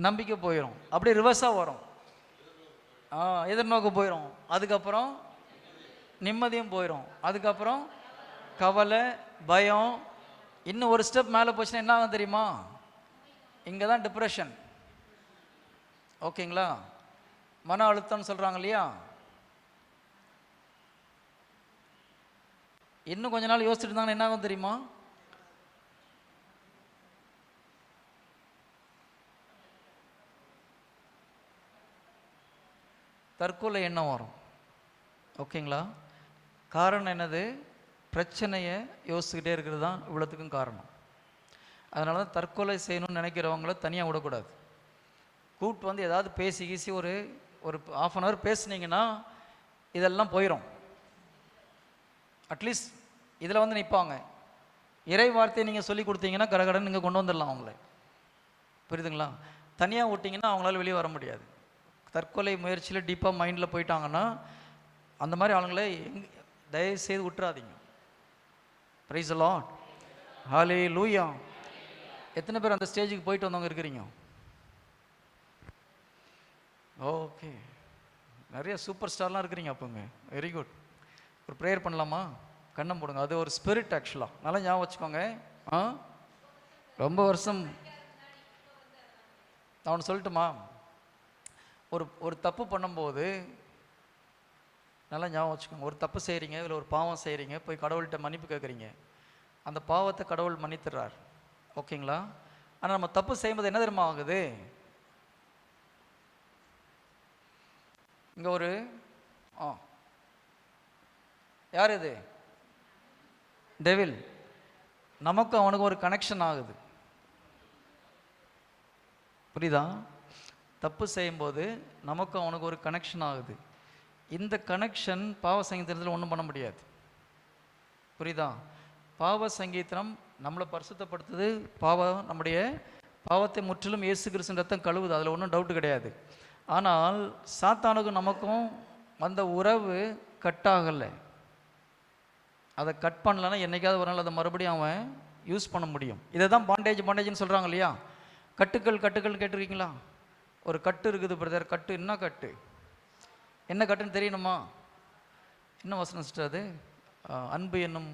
நம்பிக்கை போயிடும். அப்படியே ரிவர்ஸாக வரும். எதிர்நோக்க போயிடும். அதுக்கப்புறம் நிம்மதியும் போயிடும். அதுக்கப்புறம் கவலை, பயம். இன்னும் ஒரு ஸ்டெப் மேலே போச்சுன்னா என்ன ஆகும் தெரியுமா? இங்கே தான் டிப்ரெஷன். ஓகேங்களா? மன அழுத்தம்னு சொல்கிறாங்க இல்லையா? இன்னும் கொஞ்ச நாள் யோசிச்சுட்டு இருந்தாங்கன்னா என்ன ஆகும் தெரியுமா? தற்கொலை எண்ணம் வரும். ஓகேங்களா? காரணம் என்னது? பிரச்சனையை யோசிச்சுக்கிட்டே இருக்கிறது தான் இவ்வளோத்துக்கும் காரணம். அதனால தான் தற்கொலை செய்யணும்னு நினைக்கிறவங்கள தனியாக விடக்கூடாது. கூப்பிட்டு வந்து ஏதாவது பேசி கீசி ஒரு ஒரு 1/2 hour பேசுனீங்கன்னா இதெல்லாம் போயிடும். அட்லீஸ்ட் இதில் வந்து நிற்பாங்க. இறை வார்த்தையை நீங்கள் சொல்லி கொடுத்தீங்கன்னா கடகடன்னு நீங்கள் கொண்டு வந்துடலாம் அவங்கள. புரியுதுங்களா? தனியாக விட்டிங்கன்னா அவங்களால வெளியே வர முடியாது. தற்கொலை முயற்சியில் டீப்பாக மைண்டில் போயிட்டாங்கன்னா அந்த மாதிரி ஆளுங்களை தயவு செய்து விட்டுறாதீங்க. Praise the Lord. ஹல்லேலூயா. எத்தனை பேர் அந்த ஸ்டேஜுக்கு போயிட்டு வந்தவங்க இருக்கிறீங்க? ஓகே, நிறைய சூப்பர் ஸ்டார்லாம் இருக்கிறீங்க அப்போங்க. Very good. ஒரு ப்ரேயர் பண்ணலாமா? கண்ணம் போடுங்க. அது ஒரு ஸ்பிரிட் ஆக்சுவலாக. நல்லா ஞாபகம் வச்சுக்கோங்க. ரொம்ப வருஷம் நான் ஒன்று சொல்லட்டுமா? ஒரு தப்பு பண்ணும்போது நல்லா ஞாபகம் வச்சுக்கோங்க. ஒரு தப்பு செய்கிறீங்க, இல்லை ஒரு பாவம் செய்கிறீங்க, போய் கடவுள்கிட்ட மன்னிப்பு கேட்குறீங்க. அந்த பாவத்தை கடவுள் மன்னித்துறார். ஓகேங்களா? ஆனால் நம்ம தப்பு செய்யும்போது என்ன தெரியுமா ஆகுது? இங்கே ஒரு யார் இது? டெவில். நமக்கு அவனுக்கு ஒரு கனெக்ஷன் ஆகுது. புரியுதா? தப்பு செய்யும்போது நமக்கு அவனுக்கு ஒரு கனெக்ஷன் ஆகுது. இந்த கனெக்ஷன் பாவ சங்கீதத்தில் ஒன்றும் பண்ண முடியாது. புரியுதா? பாவ சங்கீதம் நம்மளை பரிசுத்தப்படுத்துது. நம்முடைய பாவத்தை முற்றிலும் இயேசு கிறிஸ்துவின் ரத்தம் கழுவுது. அதில் ஒன்றும் டவுட்டு கிடையாது. ஆனால் சாத்தானுக்கும் நமக்கும் அந்த உறவு கட் ஆகலை. அதை கட் பண்ணலன்னா என்னைக்காவது ஒரு நாள் அதை மறுபடியும் அவன் யூஸ் பண்ண முடியும். இதை தான் பாண்டேஜ்னு சொல்கிறாங்க இல்லையா? கட்டுக்கள் கேட்டிருக்கீங்களா? ஒரு கட்டு இருக்குது பிரதர். கட்டு என்ன கட்டு? என்ன கட்டுன்னு தெரியணுமா? என்ன வசனம் சிஸ்டர் அது? அன்பு என்னும்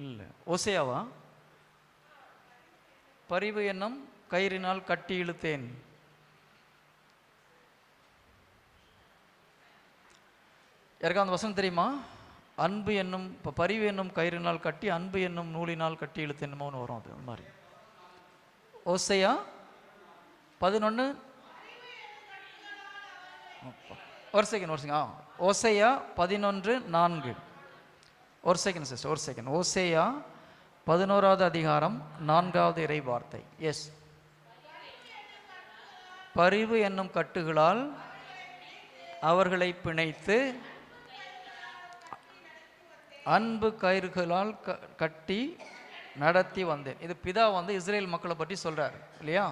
இல்லை, ஓசையாவா? பரிவு என்னும் கயிறினால் கட்டி இழுத்தேன். யாருக்கா அந்த வசனம் தெரியுமா? அன்பு என்னும் பரிவு என்னும் கயிறினால் கட்டி அன்பு என்னும் நூலினால் கட்டி இழுத்தேன்மோன்னு வரும். அது மாதிரி ஓசையா 11. ஒரு செகண்ட். ஓசையா 11:4. ஒரு செகண்ட் சிஸ்டர், ஒரு செகண்ட். ஓசையா 11வது அதிகாரம் 4வது இறை வார்த்தை. எஸ். பரிவு என்னும் கட்டுகளால் அவர்களை பிணைத்து அன்பு கயிறுகளால் கட்டி நடத்தி வந்தேன். இது பிதா வந்து இஸ்ரேல் மக்களை பற்றி சொல்றார் இல்லையா?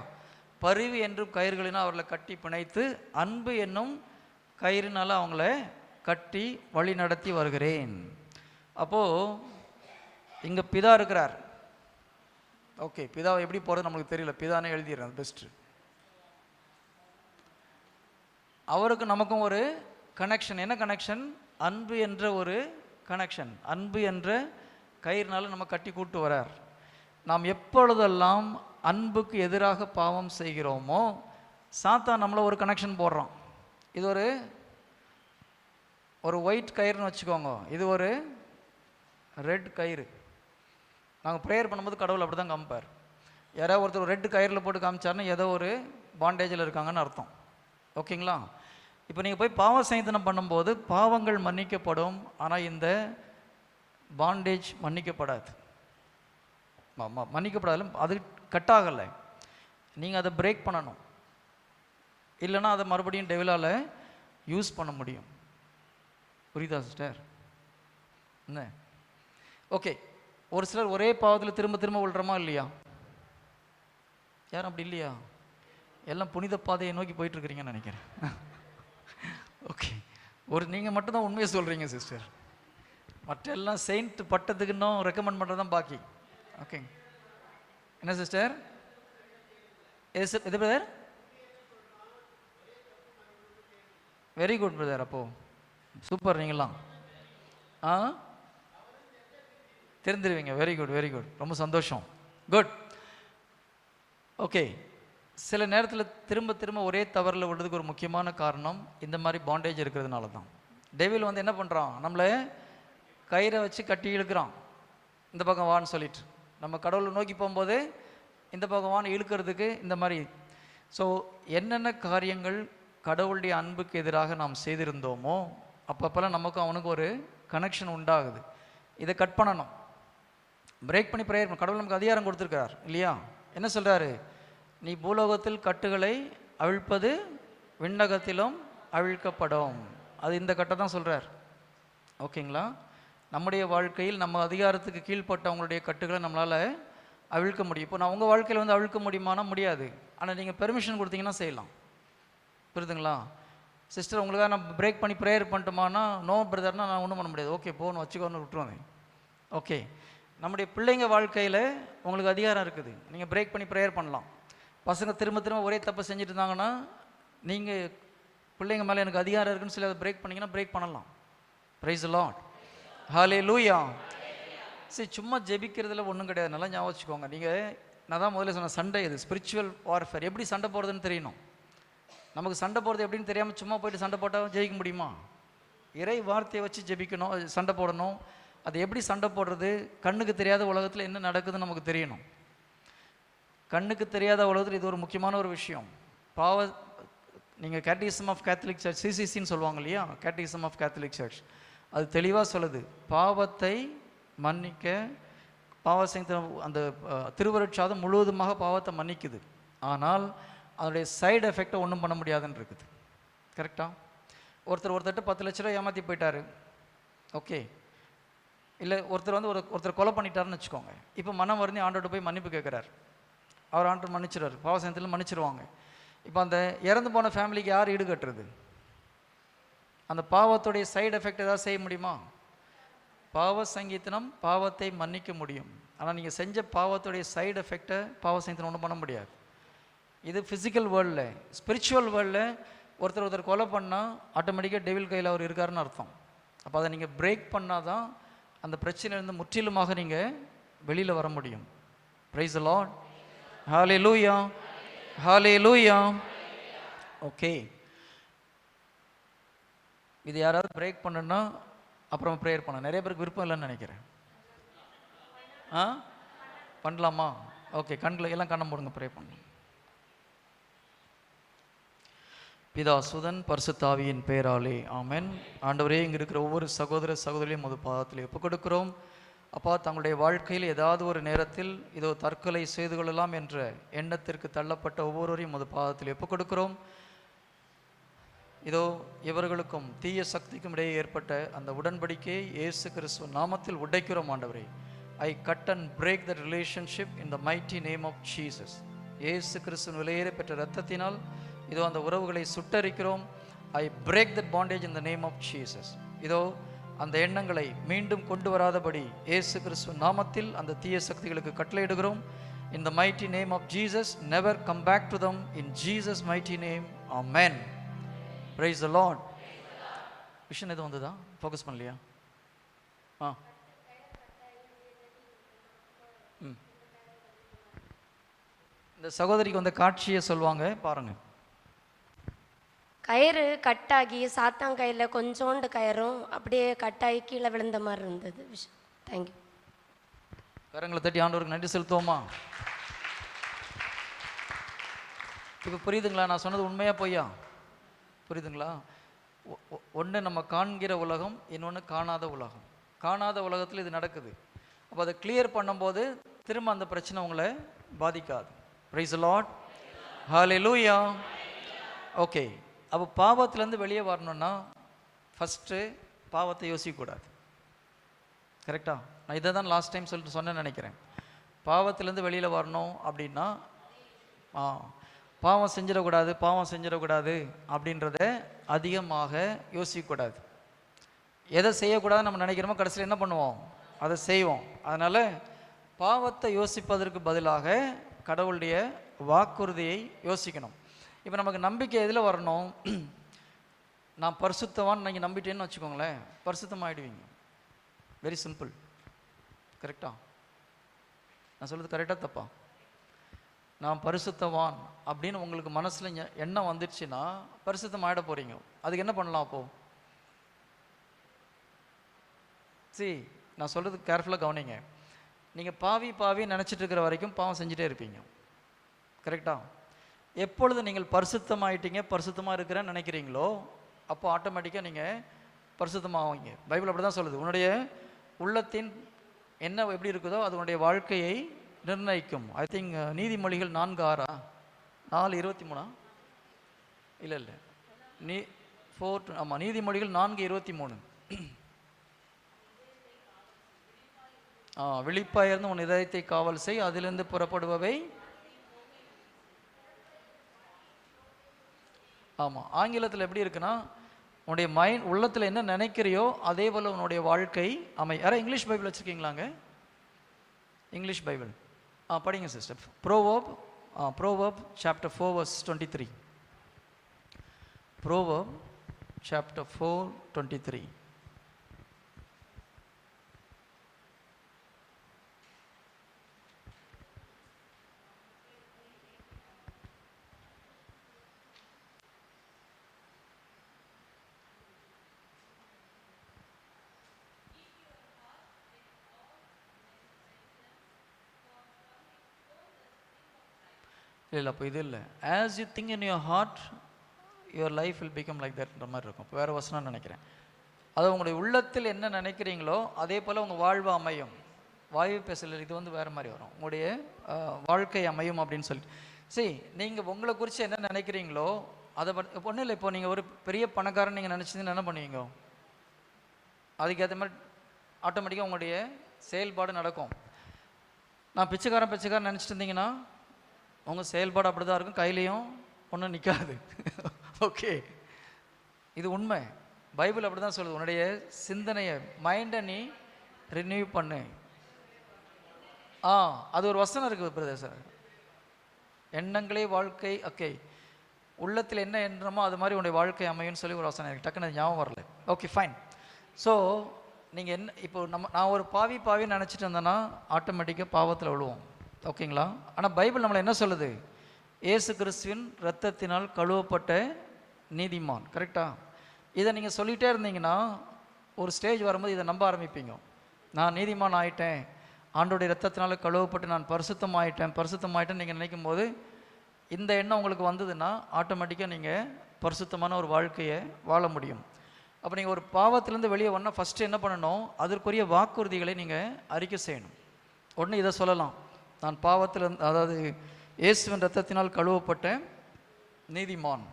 பரிவு என்றும் கயிறுகளினால் அவர்களை கட்டி பிணைத்து அன்பு என்னும் கயிறுனால அவங்கள கட்டி வழி நடத்தி வருகிறேன். அப்போது இங்கே பிதா இருக்கிறார். ஓகே, பிதாவை எப்படி போகிறது நம்மளுக்கு தெரியல. பிதானே எழுதிடுறேன், பெஸ்ட்டு. அவருக்கு நமக்கும் ஒரு கனெக்ஷன். என்ன கனெக்ஷன்? அன்பு என்ற ஒரு கனெக்ஷன். அன்பு என்ற கயிறுனால நம்ம கட்டி கூட்டு வரார். நாம் எப்பொழுதெல்லாம் அன்புக்கு எதிராக பாவம் செய்கிறோமோ சாத்தான் நம்மளை ஒரு கனெக்ஷன் போடுறோம். இது ஒரு ஒயிட் கயிறுன்னு வச்சுக்கோங்க. இது ஒரு ரெட் கயிறு. நாங்கள் ப்ரேயர் பண்ணும்போது கடவுள் அப்படி தான் காமிப்பார். யாராவது ஒருத்தர் ரெட் கயிறில் போட்டு காமிச்சாருன்னா ஏதோ ஒரு பாண்டேஜில் இருக்காங்கன்னு அர்த்தம். ஓகேங்களா? இப்போ நீங்கள் போய் பாவ சங்கீதனம் பண்ணும்போது பாவங்கள் மன்னிக்கப்படும், ஆனால் இந்த பாண்டேஜ் மன்னிக்கப்படாது. மன்னிக்கப்படாது, அது கட்டாகலை. நீங்கள் அதை பிரேக் பண்ணணும். இல்லைன்னா அதை மறுபடியும் டெவிலால் யூஸ் பண்ண முடியும். புரியுதா சிஸ்டர்? என்ன? ஓகே. ஒரு சிலர் ஒரே பாவத்தில் திரும்ப திரும்ப விழுறோமா இல்லையா? யாரும் அப்படி இல்லையா? எல்லாம் புனித பாதையை நோக்கி போயிட்டுருக்கிறீங்கன்னு நினைக்கிறேன். ஓகே. நீங்கள் மட்டும்தான் உண்மையை சொல்கிறீங்க சிஸ்டர். மற்ற எல்லாம் செயின்ட் பட்டத்துக்கு இன்னும் ரெக்கமெண்ட் பண்ணுறது தான் பாக்கி. ஓகே. என்ன சிஸ்டர்? எது பிரதர்? Very good brother. அப்போ சூப்பர். நீங்களாம் தெரிஞ்சிருவீங்க. Very good, very good. ரொம்ப சந்தோஷம். குட். ஓகே. சில நேரத்தில் திரும்ப திரும்ப ஒரே தவறில் விடுறதுக்கு ஒரு முக்கியமான காரணம் இந்த மாதிரி பாண்டேஜ் இருக்கிறதுனால தான். டெவில் வந்து என்ன பண்ணுறான், நம்மளை கயிறை வச்சு கட்டி இழுக்கிறான், இந்த பக்கம் வான்னு சொல்லிட்டு. நம்ம கடவுளை நோக்கி போகும்போது இந்த பக்கம் வான்னு இழுக்கிறதுக்கு இந்த மாதிரி. ஸோ என்னென்ன காரியங்கள் கடவுளுடைய அன்புக்கு எதிராக நாம் செய்திருந்தோமோ அப்பப்போல்லாம் நமக்கும் அவனுக்கு ஒரு கனெக்ஷன் உண்டாகுது. இதை கட் பண்ணணும், பிரேக் பண்ணி ப்ரேயர் பண்ண. கடவுள் நமக்கு அதிகாரம் கொடுத்துருக்கார் இல்லையா? என்ன சொல்கிறாரு? நீ பூலோகத்தில் கட்டுகளை அவிழ்ப்பது விண்ணகத்திலும் அவிழ்க்கப்படும். அது இந்த கட்டை தான் சொல்கிறார். ஓகேங்களா? நம்முடைய வாழ்க்கையில் நம்ம அதிகாரத்துக்கு கீழ்ப்பட்டவங்களுடைய கட்டுகளை நம்மளால் அவிழ்க்க முடியும். இப்போ நான் உங்கள் வாழ்க்கையில் வந்து அவிழ்க்க முடியுமானா முடியாது. ஆனால் நீங்கள் பெர்மிஷன் கொடுத்தீங்கன்னா செய்யலாம். புரியுதுங்களா? சிஸ்டர் உங்களுக்காக நான் பிரேக் பண்ணி ப்ரேயர் பண்ணிட்டோமானா நோ பிரதர்னால் நான் ஒன்றும் பண்ண முடியாது. ஓகே போன்னு வச்சுக்கோன்னு விட்டுருவேன். ஓகே. நம்முடைய பிள்ளைங்க வாழ்க்கையில் உங்களுக்கு அதிகாரம் இருக்குது, நீங்கள் பிரேக் பண்ணி ப்ரேயர் பண்ணலாம். பசங்க திரும்ப திரும்ப ஒரே தப்பு செஞ்சுட்டு இருந்தாங்கன்னா நீங்கள் பிள்ளைங்க மேலே எனக்கு அதிகாரம் இருக்குன்னு சொல்லி அதை பிரேக் பண்ணிங்கன்னா பிரேக் பண்ணலாம். Praise the Lord. ஹல்லேலூயா. சரி, சும்மா ஜெபிக்கிறதுல ஒன்றும் கிடையாது. நல்லா ஞாபகம் வச்சுக்கோங்க. நீங்கள் நான் தான் முதல்ல சொன்ன சண்டை, இது ஸ்பிரிச்சுவல் வார்ஃபேர். எப்படி சண்டை போடுறதுன்னு தெரியணும். நமக்கு சண்டை போடுறது எப்படின்னு தெரியாமல் சும்மா போயிட்டு சண்டை போட்டால் ஜெயிக்க முடியுமா? இறை வார்த்தையை வச்சு ஜெபிக்கணும், சண்டை போடணும். அது எப்படி சண்டை போடுறது? கண்ணுக்கு தெரியாத உலகத்தில் என்ன நடக்குதுன்னு நமக்கு தெரியணும். கண்ணுக்கு தெரியாத உலகத்தில் இது ஒரு முக்கியமான ஒரு விஷயம். நீங்கள் கேட்டகிசம் ஆஃப் கேத்தலிக் சர்ச், சிசிசின்னு சொல்லுவாங்க இல்லையா, கேட்டகிசம் ஆஃப் கேத்தலிக் சர்ச், அது தெளிவாக சொல்லுது. பாவத்தை மன்னிக்க அந்த திருவருட்சாதம் முழுவதுமாக பாவத்தை மன்னிக்குது. ஆனால் அதனுடைய சைடு எஃபெக்டை ஒன்றும் பண்ண முடியாதுன்னு இருக்குது. கரெக்டாக? ஒருத்தர்கிட்ட 10 லட்ச ரூபா ஏமாற்றி போயிட்டாரு. ஓகே. இல்லை ஒருத்தர் வந்து ஒருத்தர் கொலை பண்ணிட்டாருன்னு வச்சுக்கோங்க. இப்போ மனம் வருந்தி ஆண்டோட போய் மன்னிப்பு கேட்குறாரு. அவர் ஆண்டர் மன்னிச்சிடுவார், பாவ சங்கத்தில் மன்னிச்சிடுவாங்க. இப்போ அந்த இறந்து போன ஃபேமிலிக்கு யார் ஈடு கட்டுறது? அந்த பாவத்துடைய சைடு எஃபெக்ட் ஏதாவது செய்ய முடியுமா? பாவ சங்கீதனம் பாவத்தை மன்னிக்க முடியும். ஆனால் நீங்கள் செஞ்ச பாவத்துடைய சைடு எஃபெக்டை பாவ சங்கீதனம் ஒன்றும் பண்ண முடியாது. இது ஃபிசிக்கல் வேர்ல்டில். ஸ்பிரிச்சுவல் வேர்ல்டில் ஒருத்தர் கொலை பண்ணால் ஆட்டோமேட்டிக்காக டெவில் கையில் அவர் இருக்காருன்னு அர்த்தம். அப்போ அதை நீங்கள் பிரேக் பண்ணால் தான் அந்த பிரச்சனையிலேருந்து முற்றிலுமாக நீங்கள் வெளியில் வர முடியும். Price the Lord. Hallelujah, hallelujah. Okay. இது யாராவது பிரேக் பண்ணுன்னா அப்புறம் ப்ரேயர் பண்ண. நிறைய பேருக்கு விருப்பம் இல்லைன்னு நினைக்கிறேன். பண்ணலாமா? ஓகே. கண்களை எல்லாம் கண்ணை மூடுங்க, ப்ரே பண்ணலாம். பிதா சுதன் பரிசுத்த ஆவியின் பெயராலே ஆமென். ஆண்டவரே, இங்கே இருக்கிற ஒவ்வொரு சகோதர சகோதரியும் உமது பாதத்தில் ஒப்புக் கொடுக்கிறோம். அப்பா, தங்களுடைய வாழ்க்கையில் ஏதாவது ஒரு நேரத்தில் இதோ தற்கொலை செய்து கொள்ளலாம் என்ற எண்ணத்திற்கு தள்ளப்பட்ட ஒவ்வொருவரையும் உமது பாதத்தில் ஒப்புக் கொடுக்கிறோம். இதோ இவர்களுக்கும் தீய சக்திக்கும் இடையே ஏற்பட்ட அந்த உடன்படிக்கையை இயேசு கிறிஸ்துவ நாமத்தில் உடைக்கிறோம். ஆண்டவரே, I cut and break the relationship in the mighty name of Jesus. Yesu கிறிஸ்துவின் விலையேற பெற்ற இரத்தத்தினால் இதோ அந்த உறவுகளை சுட்டரிக்கிறோம். I break that bondage in the name of Jesus. இதோ அந்த எண்ணங்களை மீண்டும் கொண்டு வராதபடி இயேசு கிறிஸ்துவின் நாமத்தில் அந்த தீய சக்திகளுக்கு கட்டளையிடுகிறோம். In the mighty name of Jesus, never come back to them in Jesus mighty name. Amen. Praise the Lord. Vision எதுவும் வந்ததா? ஃபோக்கஸ் பண்ணலையா? இந்த சகோதரிக்கு வந்த காட்சியை சொல்லுவாங்க, பாருங்க. கயிறு கட்டாகி சாத்தான் கையில் கொஞ்சோண்டு கயிறும் அப்படியே கட்டாகி கீழே விழுந்த மாதிரி இருந்தது. தேங்க்யூ. கரங்களை தட்டி ஆண்டவருக்கு நன்றி செலுத்துவோமா? இப்போ புரியுதுங்களா நான் சொன்னது உண்மையா பொய்யா? புரியுதுங்களா? ஒன்று நம்ம காண்கிற உலகம், இன்னொன்று காணாத உலகம். காணாத உலகத்தில் இது நடக்குது. அப்போ அதை கிளியர் பண்ணும்போது திரும்ப அந்த பிரச்சனை உங்களை பாதிக்காது. Price the Lord. Hallelujah. Okay. அப்போ பாவத்திலேருந்து வெளியே வரணும்னா ஃபஸ்ட்டு பாவத்தை யோசிக்கக்கூடாது. கரெக்டாக? நான் இதை தான் லாஸ்ட் டைம் சொல்லிட்டு சொன்னேன்னு நினைக்கிறேன். பாவத்திலேருந்து வெளியில் வரணும் அப்படின்னா பாவம் செஞ்சிடக்கூடாது அப்படின்றத அதிகமாக யோசிக்கக்கூடாது. எதை செய்யக்கூடாதுன்னு நம்ம நினைக்கிறோமோ கடைசியில் என்ன பண்ணுவோம்? அதை செய்வோம். அதனால் பாவத்தை யோசிப்பதற்கு பதிலாக கடவுளுடைய வாக்குறுதியை யோசிக்கணும். இப்போ நமக்கு நம்பிக்கை எதில் வரணும்? நான் பரிசுத்தவான் நீங்கள் நம்பிட்டேன்னு வச்சுக்கோங்களேன், பரிசுத்தமாகிடுவீங்க. Very simple. கரெக்டா? நான் சொல்கிறது கரெக்டாக தப்பா? நான் பரிசுத்தவான் அப்படின்னு உங்களுக்கு மனசில் எண்ணம் வந்துடுச்சுன்னா பரிசுத்தம் ஆகிட போகிறீங்க. அதுக்கு என்ன பண்ணலாம் அப்போது? நான் சொல்கிறது கேர்ஃபுல்லாக கவனிங்க. நீங்கள் பாவி நினச்சிட்டு இருக்கிற வரைக்கும் பாவம் செஞ்சுட்டே இருப்பீங்க. கரெக்டா? எப்பொழுது நீங்கள் பரிசுத்தமாயிட்டீங்க, பரிசுத்தமாக இருக்கிறேன்னு நினைக்கிறீங்களோ அப்போ ஆட்டோமேட்டிக்காக நீங்கள் பரிசுத்தமாவீங்க. பைபிள் அப்படி தான் சொல்லுது. உன்னுடைய உள்ளத்தின் என்ன எப்படி இருக்குதோ அது உன்னுடைய வாழ்க்கையை நிர்ணயிக்கும். ஐ திங்க் நீதிமொழிகள் 4:6 4:23 இல்லை 4 ஆமாம், நீதிமொழிகள் 4:23. விழிப்பாயிருந்து உன் இதயத்தை காவல் செய், அதிலிருந்து புறப்படுபவை. ஆமாம், ஆங்கிலத்தில் எப்படி இருக்குன்னா, உன்னுடைய மைண்ட் உள்ளத்தில் என்ன நினைக்கிறியோ அதே போல் உன்னுடைய வாழ்க்கை அமை. யாராவது இங்கிலீஷ் பைபிள் வச்சுருக்கீங்களாங்க? இங்கிலீஷ் பைபிள் படிங்க sister. Proverb chapter 4 verse 23. Proverb chapter 4:23. இல்லை அப்போ இது இல்லை. As you think in your heart your life will become like தட்ன்ற மாதிரி இருக்கும். இப்போ வேறு வசனம் நினைக்கிறேன். அது உங்களுடைய உள்ளத்தில் என்ன நினைக்கிறீங்களோ அதே போல் உங்கள் வாழ்வு அமையும். வாயு பேசல இது வந்து வேறு மாதிரி வரும். உங்களுடைய வாழ்க்கை அமையும் அப்படின்னு சொல்லிட்டு நீங்கள் உங்களை குறித்து என்ன நினைக்கிறீங்களோ அதை ஒன்றும் இல்லை. இப்போ நீங்கள் ஒரு பெரிய பணக்காரன் நீங்கள் நினச்சிங்கன்னா என்ன பண்ணுவீங்க? அதுக்கேற்ற மாதிரி ஆட்டோமேட்டிக்காக உங்களுடைய செயல்பாடு நடக்கும். நான் பிச்சைக்காரன் நினச்சிட்டு இருந்தீங்கன்னா உங்கள் செயல்பாடு அப்படி தான் இருக்கும், கையிலையும் ஒன்றும் நிற்காது. ஓகே, இது உண்மை. பைபிள் அப்படி தான் சொல்லுது. உன்னுடைய சிந்தனையை மைண்டை நீ ரினியூ பண்ணு. அது ஒரு வசனம் இருக்குது பிரதர் சார், எண்ணங்களே வாழ்க்கை. ஓகே, உள்ளத்தில் என்ன எண்ணமோ அது மாதிரி உன்னுடைய வாழ்க்கை அமையும்னு சொல்லி ஒரு வசனம் இருக்குது. டக்குன்னு ஞாபகம் வரல. Okay fine. ஸோ நீங்கள் என்ன இப்போ நான் ஒரு பாவின்னு நினச்சிட்டு இருந்தேன்னா ஆட்டோமேட்டிக்காக பாவத்தில் விழுவோம். ஓகேங்களா? ஆனால் பைபிள் நம்மளை என்ன சொல்லுது? இயேசு கிறிஸ்துவின் இரத்தத்தினால் கழுவப்பட்ட நீதிமான். கரெக்டா? இதை நீங்கள் சொல்லிகிட்டே இருந்தீங்கன்னா ஒரு ஸ்டேஜ் வரும்போது இதை நம்ப ஆரம்பிப்பீங்க. நான் நீதிமான் ஆகிட்டேன், ஆண்டோடைய இரத்தத்தினால் கழுவப்பட்டு நான் பரிசுத்தமாயிட்டேன்னு நீங்கள் நினைக்கும் போது இந்த எண்ணம் உங்களுக்கு வந்ததுன்னா ஆட்டோமேட்டிக்காக நீங்கள் பரிசுத்தமான ஒரு வாழ்க்கையை வாழ முடியும். அப்போ நீங்கள் ஒரு பாவத்திலேருந்து வெளியே வரணும்னா ஃபஸ்ட்டு என்ன பண்ணணும்? அதற்குரிய வாக்குறுதிகளை நீங்கள் அறிக்கை செய்யணும். ஒன்று இதை சொல்லலாம், நான் பாவத்தில் அதாவது இயேசுவின் இரத்தத்தினால் கழுவப்பட்ட நீதிமான்.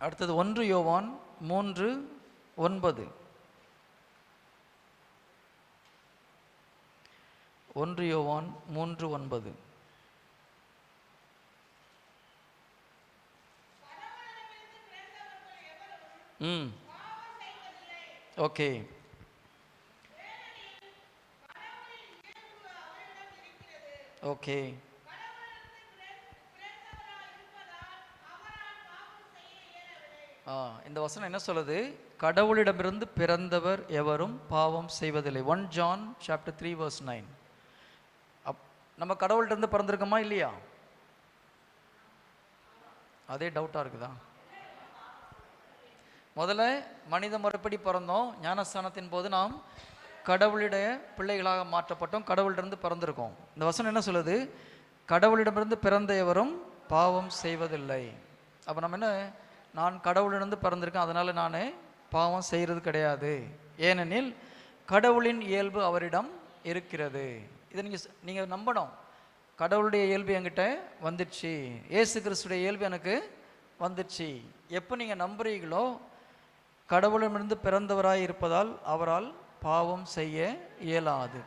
அடுத்தது 1 யோவான் 3:9. 1 யோவான் 3:9. Okay, okay. இந்த வசனம் என்ன சொல்லுது? கடவுளிடமிருந்து பிறந்தவர் எவரும் பாவம் செய்வதில்லை. 1 John chapter 3 verse 9. நம்ம கடவுள்கிட்ட பிறந்திருக்கோமா இல்லையா? அதே டவுட்டாக இருக்குதா? முதல்ல மனித முறைப்படி பிறந்தோம், ஞானஸ்தானத்தின் போது நாம் கடவுளுடைய பிள்ளைகளாக மாற்றப்பட்டோம், கடவுளிடமிருந்து பிறந்திருக்கோம். இந்த வசனம் என்ன சொல்லுது? கடவுளிடமிருந்து பிறந்த எவரும் பாவம் செய்வதில்லை. அப்போ நம்ம என்ன, நான் கடவுளிடமிருந்து பிறந்திருக்கேன் அதனால் நான் பாவம் செய்கிறது கிடையாது, ஏனெனில் கடவுளின் இயல்பு அவரிடம் இருக்கிறது. இதை நீங்கள் நம்பணும். கடவுளுடைய இயல்பு என்கிட்ட வந்துடுச்சு, இயேசு கிறிஸ்துடைய இயல்பு எனக்கு வந்துடுச்சு. எப்போ நீங்கள் நம்புறீங்களோ கடவுளிடமிருந்து பிறந்தவராய் இருப்பதால் அவரால் பாவம் செய்ய இயலாது.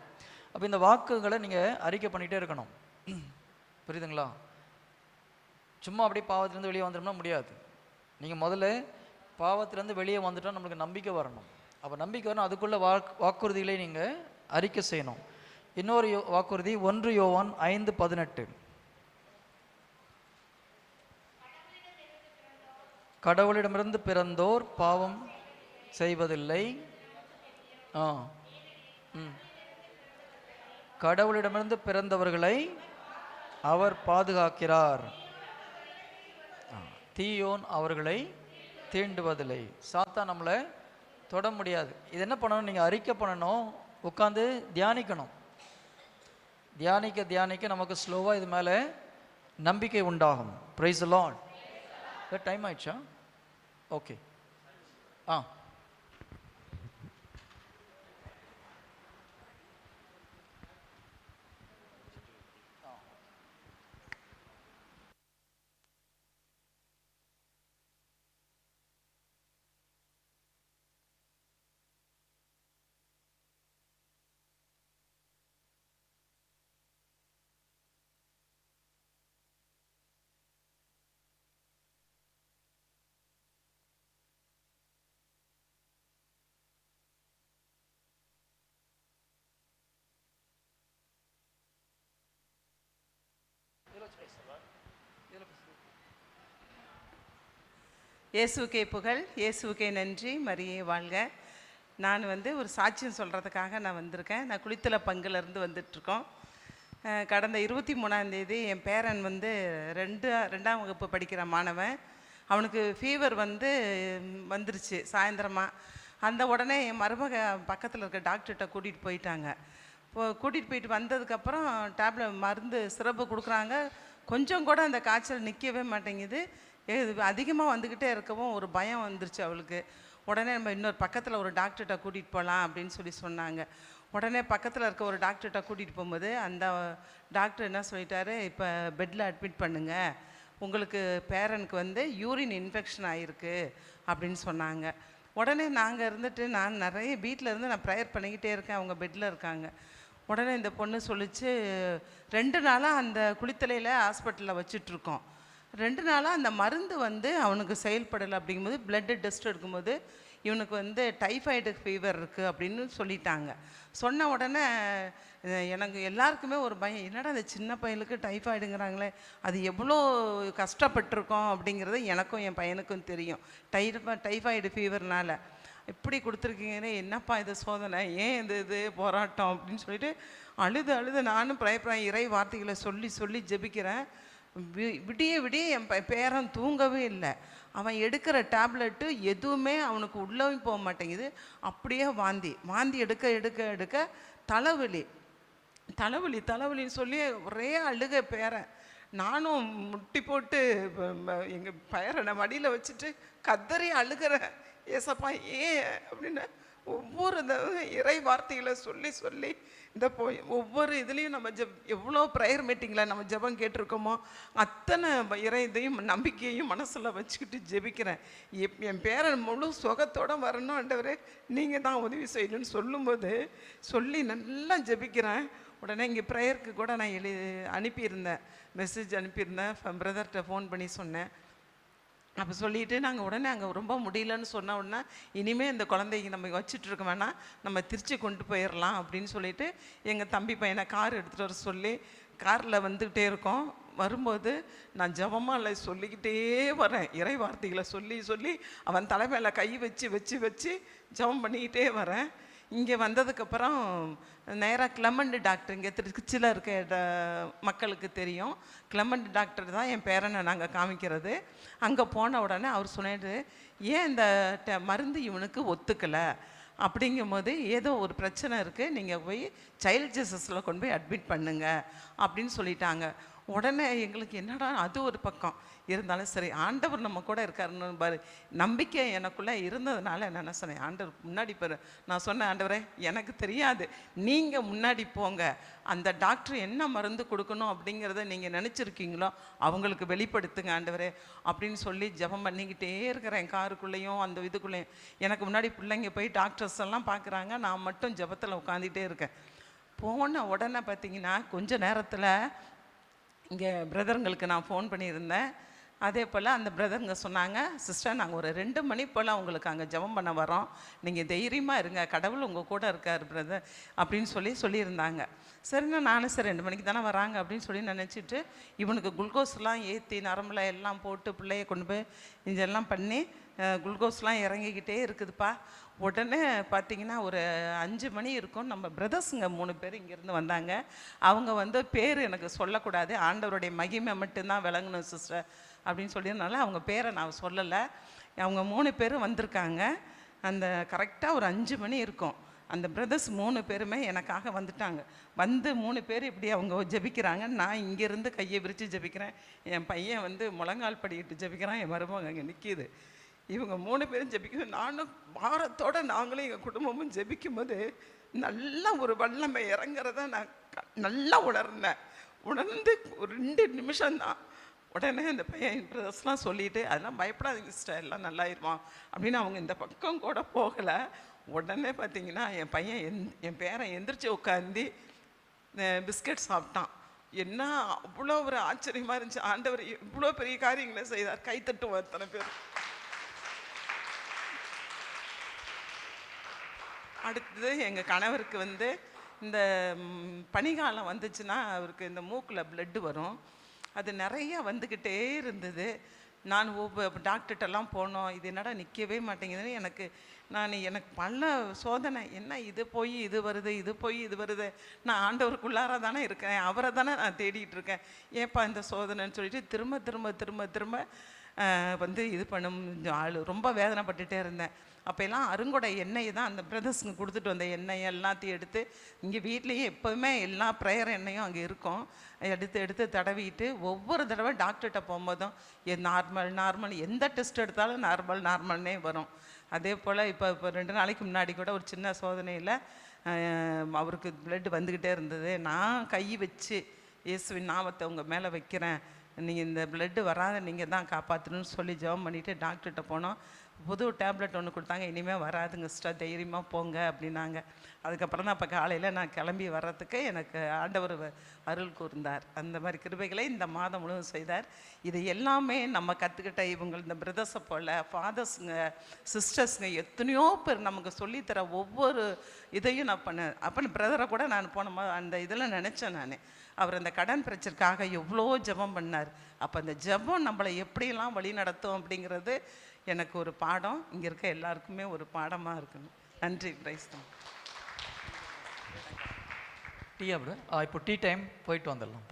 அப்போ இந்த வாக்குகளை நீங்கள் அறிக்கை பண்ணிகிட்டே இருக்கணும். புரியுதுங்களா? சும்மா அப்படியே பாவத்திலேருந்து வெளியே வந்துட்டோம்னா முடியாது. நீங்கள் முதல்ல பாவத்திலேருந்து வெளியே வந்துட்டோம், நம்மளுக்கு நம்பிக்கை வரணும். அப்போ நம்பிக்கை வரணும், அதுக்குள்ள வாக்குறுதிகளை நீங்கள் அறிக்கை செய்யணும். இன்னொரு வாக்குறுதி 1 யோவான் 5:18. கடவுளிடமிருந்து பிறந்தோர் பாவம் செய்வதில்லை. கடவுளிடமிருந்து பிறந்தவர்களை அவர் பாதுகாக்கிறார். தீயோன் அவர்களை தீண்டுவதில்லை. சாத்தான் நம்மளை தொட முடியாது. இது என்ன பண்ணணும்? நீங்கள் அறிக்கை பண்ணணும், உட்காந்து தியானிக்கணும். தியானிக்க தியானிக்க நமக்கு ஸ்லோவாக இது மேலே நம்பிக்கை உண்டாகும். Price the Lord. டைம் ஆயிடுச்சா? ஓகே. இயேசுக்கே புகழ், இயேசுக்கே நன்றி, மரியே வாழ்க. நான் ஒரு சாட்சியம் சொல்கிறதுக்காக நான் வந்திருக்கேன். நான் குளித்தல பங்குலேருந்து வந்துட்டுருக்கோம். கடந்த 23ஆம் தேதி என் பேரன் ரெண்டாம் வகுப்பு படிக்கிற மாணவன். அவனுக்கு ஃபீவர் வந்துருச்சு சாயந்தரமாக. அந்த உடனே என் மருமக பக்கத்தில் இருக்க டாக்டர்கிட்ட கூட்டிகிட்டு போயிட்டாங்க. கூட்டிகிட்டு போயிட்டு வந்ததுக்கப்புறம் மருந்து சிரப்பு கொடுக்குறாங்க. கொஞ்சம் கூட அந்த காய்ச்சல் நிற்கவே மாட்டேங்குது. அதிகமாக வந்துக்கிட்டே இருக்கவும் ஒரு பயம் வந்துருச்சு அவளுக்கு. உடனே நம்ம இன்னொரு பக்கத்தில் ஒரு டாக்டர்கிட்ட கூட்டிகிட்டு போகலாம் அப்படின்னு சொன்னாங்க. உடனே பக்கத்தில் இருக்க ஒரு டாக்டர்கிட்ட கூட்டிகிட்டு போகும்போது அந்த டாக்டர் என்ன சொல்லிட்டாரு, இப்போ பெட்டில் அட்மிட் பண்ணுங்கள், உங்களுக்கு பேரனுக்கு யூரின் இன்ஃபெக்ஷன் ஆகிருக்கு அப்படின்னு சொன்னாங்க. உடனே நான் நிறைய வீட்டில் இருந்து நான் ப்ரேயர் பண்ணிக்கிட்டே இருக்கேன். அவங்க பெட்டில் இருக்காங்க. உடனே இந்த பொண்ணு சொல்லிச்சு, 2 நாளாக அந்த குளித்தலையில் ஹாஸ்பிட்டலில் வச்சிட்ருக்கோம். 2 நாளாக அந்த மருந்து அவனுக்கு செயல்படலை. அப்படிங்கும்போது பிளட்டு டெஸ்ட் எடுக்கும்போது இவனுக்கு டைஃபாய்டு ஃபீவர் இருக்குது அப்படின்னு சொல்லிட்டாங்க. சொன்ன உடனே எனக்கு எல்லாருக்குமே ஒரு பயம், என்னடா அந்த சின்ன பையனுக்கு டைஃபாய்டுங்கிறாங்களே, அது எவ்வளோ கஷ்டப்பட்டிருக்கோம் அப்படிங்கிறது எனக்கும் என் பையனுக்கும் தெரியும். டைஃபாய்டு ஃபீவர்னால் இப்படி கொடுத்துருக்கீங்கன்னு, என்னப்பா இது சோதனை, ஏன் இது போராட்டம் அப்படின்னு சொல்லிட்டு அழுது நானும் இறை வார்த்தைகளை சொல்லி ஜெபிக்கிறேன். விடிய என் பேரன் தூங்கவே இல்லை. அவன் எடுக்கிற டேப்லெட்டு எதுவுமே அவனுக்கு உள்ளவும் போக மாட்டேங்குது. அப்படியே வாந்தி எடுக்க தலைவலின்னு சொல்லி ஒரே அழுக பேரன். நானும் முட்டி போட்டு எங்கள் பேரனை மடியில் வச்சுட்டு கதறி அழுகிறேன். ஏசப்பா ஏன் அப்படின்னு ஒவ்வொரு இந்த இறை வார்த்தைகளை சொல்லி இந்த ஒவ்வொரு இதுலேயும் நம்ம எவ்வளோ ப்ரேயர் மீட்டிங்கில் நம்ம ஜெபம் கேட்டிருக்கோமோ அத்தனை இதையும் நம்பிக்கையையும் மனசில் வச்சுக்கிட்டு ஜெபிக்கிறேன். என் பேரன் முழு சுகத்தோடு வரணும், ஆண்டவரே நீங்கள் தான் உதவி செய்யணும்னு சொல்லும்போது நல்லா ஜெபிக்கிறேன். உடனே இங்கே ப்ரேயருக்கு கூட நான் மெசேஜ் அனுப்பியிருந்தேன். பிரதர்கிட்ட ஃபோன் பண்ணி சொன்னேன். அப்போ சொல்லிவிட்டு நாங்கள் உடனே அங்கே ரொம்ப முடியலன்னு சொன்ன உடனே, இனிமேல் இந்த குழந்தைங்க நம்ம வச்சுட்ருக்க வேணாம், நம்ம திருச்சி கொண்டு போயிடலாம் அப்படின்னு சொல்லிட்டு எங்கள் தம்பி பையனை கார் எடுத்துகிட்டு வர சொல்லி காரில் வந்துக்கிட்டே இருக்கோம். வரும்போது நான் ஜெபமாக சொல்லிக்கிட்டே வரேன். இறை வார்த்தைகளை சொல்லி அவன் தலைமையில் கை வச்சு ஜெபம் பண்ணிக்கிட்டே வரேன். இங்கே வந்ததுக்கப்புறம் நேராக கிளமண்ட் டாக்டர், இங்கே திருச்சியில் இருக்க மக்களுக்கு தெரியும், கிளமண்ட் டாக்டர் தான் என் பேரனை நாங்கள் காமிக்கிறது. அங்கே போன உடனே அவர் சொன்னாரு, ஏன் இந்த மருந்து இவனுக்கு ஒத்துக்கலை அப்படிங்கும்போது, ஏதோ ஒரு பிரச்சனை இருக்குது, நீங்கள் போய் சைல்ட் ஜஸ்டிஸில் கொண்டு போய் அட்மிட் பண்ணுங்க அப்படின்னு சொல்லிட்டாங்க. உடனே எங்களுக்கு என்னடா அது ஒரு பக்கம் இருந்தாலும் சரி, ஆண்டவர் நம்ம கூட இருக்காருன்னு பாரு நம்பிக்கை எனக்குள்ளே இருந்ததுனால என்ன சொன்னேன், ஆண்டவர் முன்னாடி பாரு. நான் சொன்னேன், ஆண்டவரே எனக்கு தெரியாது, நீங்கள் முன்னாடி போங்க, அந்த டாக்டர் என்ன மருந்து கொடுக்கணும் அப்படிங்கிறத நீங்கள் நினச்சிருக்கீங்களோ அவங்களுக்கு வெளிப்படுத்துங்க ஆண்டவரே அப்படின்னு சொல்லி ஜெபம் பண்ணிக்கிட்டே இருக்கிறேன். காருக்குள்ளேயும் அந்த இதுக்குள்ளேயும் எனக்கு முன்னாடி பிள்ளைங்க போய் டாக்டர்ஸ் எல்லாம் பார்க்குறாங்க, நான் மட்டும் ஜெபத்தில் உட்காந்துக்கிட்டே இருக்கேன். போன உடனே பார்த்தீங்கன்னா கொஞ்ச நேரத்தில் இங்கே பிரதருங்களுக்கு நான் ஃபோன் பண்ணியிருந்தேன். அதே போல் அந்த பிரதருங்க சொன்னாங்க, சிஸ்டர் நாங்கள் ஒரு 2 மணி போல் உங்களுக்கு அங்கே ஜெபம் பண்ண வரோம், நீங்கள் தைரியமாக இருங்க, கடவுள் உங்கள் கூட இருக்கார் பிரதர் அப்படின்னு சொல்லியிருந்தாங்க. சரிண்ணா நானும் சரி 2 மணிக்கு தானே வராங்க அப்படின்னு சொல்லி நினச்சிட்டு இவனுக்கு குளுக்கோஸ்லாம் ஏற்றி நரம்பில் எல்லாம் போட்டு பிள்ளைய கொண்டு போய் இதெல்லாம் பண்ணி குளுக்கோஸ்லாம் இறங்கிக்கிட்டே இருக்குதுப்பா. உடனே பார்த்தீங்கன்னா ஒரு 5 மணி இருக்கும். நம்ம பிரதர்ஸுங்க 3 பேர் இங்கேருந்து வந்தாங்க. அவங்க வந்து பேர் எனக்கு சொல்லக்கூடாது, ஆண்டவருடைய மகிமை மட்டும்தான் விளங்கணும் சிஸ்டர் அப்படின்னு சொல்லியிருந்தால அவங்க பேரை நான் சொல்லலை. அவங்க 3 பேரும் வந்திருக்காங்க. அந்த கரெக்டாக ஒரு 5 மணி இருக்கும். அந்த பிரதர்ஸ் 3 பேருமே எனக்காக வந்துட்டாங்க. வந்து 3 பேர் இப்படி அவங்க ஜெபிக்கிறாங்க. நான் இங்கேருந்து கையை விரித்து ஜெபிக்கிறேன். என் பையன் வந்து முழங்கால் படிக்கிட்டு ஜெபிக்கிறான். என் மருமகன் அங்கே நிற்கிது. இவங்க 3 பேரும் ஜெபிக்கணும். நானும் பாரத்தோடு நாங்களும் எங்கள் குடும்பமும் ஜெபிக்கும் போது நல்லா ஒரு வல்லமை இறங்குறத நான் நல்லா உணர்ந்தேன். உணர்ந்து ஒரு 2 நிமிஷம்தான். உடனே அந்த பையன் பிரதர்ஸ்லாம் சொல்லிவிட்டு அதெல்லாம் பயப்படாதீங்க சிஸ்டர், எல்லாம் நல்லாயிருவான் அப்படின்னு அவங்க இந்த பக்கம் கூட போகலை. உடனே பார்த்தீங்கன்னா என் பையன் என் பேரன் எந்திரிச்சு உட்காந்து பிஸ்கட் சாப்பிட்டான். என்ன அவ்வளோ ஒரு ஆச்சரியமாக இருந்துச்சு. ஆண்டவர் இவ்வளோ பெரிய காரியங்களை செய்தார். கைத்தட்டுவோம் அத்தனை பேர். அடுத்தது எங்கள் கணவருக்கு வந்து இந்த பனிக்காலம் வந்துச்சுன்னா அவருக்கு இந்த மூக்கில் பிளட்டு வரும். அது நிறையா வந்துக்கிட்டே இருந்தது. நான் டாக்டர்கிட்டலாம் போனோம். இது என்னடா நிற்கவே மாட்டேங்குதுன்னு எனக்கு பல சோதனை. என்ன இது போய் இது வருது, இது போய் இது வருது. நான் ஆண்டவருக்குள்ளார தானே இருக்கேன், அவரை தானே நான் தேடிட்டு இருக்கேன். ஏப்பா இந்த சோதனைன்னு சொல்லிட்டு திரும்ப திரும்ப திரும்ப திரும்ப வந்து இது பண்ணும் ஆள் ரொம்ப வேதனைப்பட்டுட்டே இருந்தேன். அப்போல்லாம் அருங்கொடை எண்ணெய் தான் அந்த பிரதர்ஸுங்க கொடுத்துட்டு வந்த எண்ணெய் எல்லாத்தையும் எடுத்து இங்கே வீட்லேயே எப்போவுமே எல்லா ப்ரேயர் எண்ணெயும் அங்கே இருக்கும். எடுத்து தடவிட்டு ஒவ்வொரு தடவை டாக்டர்கிட்ட போகும்போதும் நார்மல் எந்த டெஸ்ட் எடுத்தாலும் நார்மல்னே வரும். அதே போல் இப்போ 2 நாளைக்கு முன்னாடி கூட ஒரு சின்ன சோதனையில் அவருக்கு பிளட் வந்துக்கிட்டே இருந்தது. நான் கை வச்சு இயேசுவின் நாமத்தை உங்கள் மேலே வைக்கிறேன், நீங்கள் இந்த பிளட்டு வராத நீங்கள் தான் காப்பாற்றணும்னு சொல்லி ஜெபம் பண்ணிவிட்டு டாக்டர்கிட்ட போனோம். புது டேப்லெட் ஒன்று கொடுத்தாங்க. இனிமேல் வராதுங்க சிஸ்டர், தைரியமாக போங்க அப்படின்னாங்க. அதுக்கப்புறம் தான் இப்போ காலையில் நான் கிளம்பி வர்றதுக்கு எனக்கு ஆண்டவர் அருள் கூர்ந்தார். அந்த மாதிரி கிருபைகளை இந்த மாதம் முழுவதும் செய்தார். இது எல்லாமே நம்ம கற்றுக்கிட்ட இவங்க இந்த பிரதர்ஸை போல் ஃபாதர்ஸுங்க சிஸ்டர்ஸுங்க எத்தனையோ பேர் நமக்கு சொல்லித்தர ஒவ்வொரு இதையும் நான் பண்ணேன். அப்போ பிரதரை கூட நான் போன அந்த இதில் நினச்சேன். நான் அவர் அந்த கடன் பிரச்சனைக்காக எவ்வளோ ஜெபம் பண்ணார். அப்போ அந்த ஜெபம் நம்மளை எப்படியெல்லாம் வழி நடத்தும் அப்படிங்கிறது எனக்கு ஒரு பாடம். இங்கே இருக்க எல்லாருக்குமே ஒரு பாடமாக இருக்கணும். நன்றி. பிரைஸ் தான். டீ அப்படி இப்போ டீ டைம் போயிட்டு வந்துடலாம்.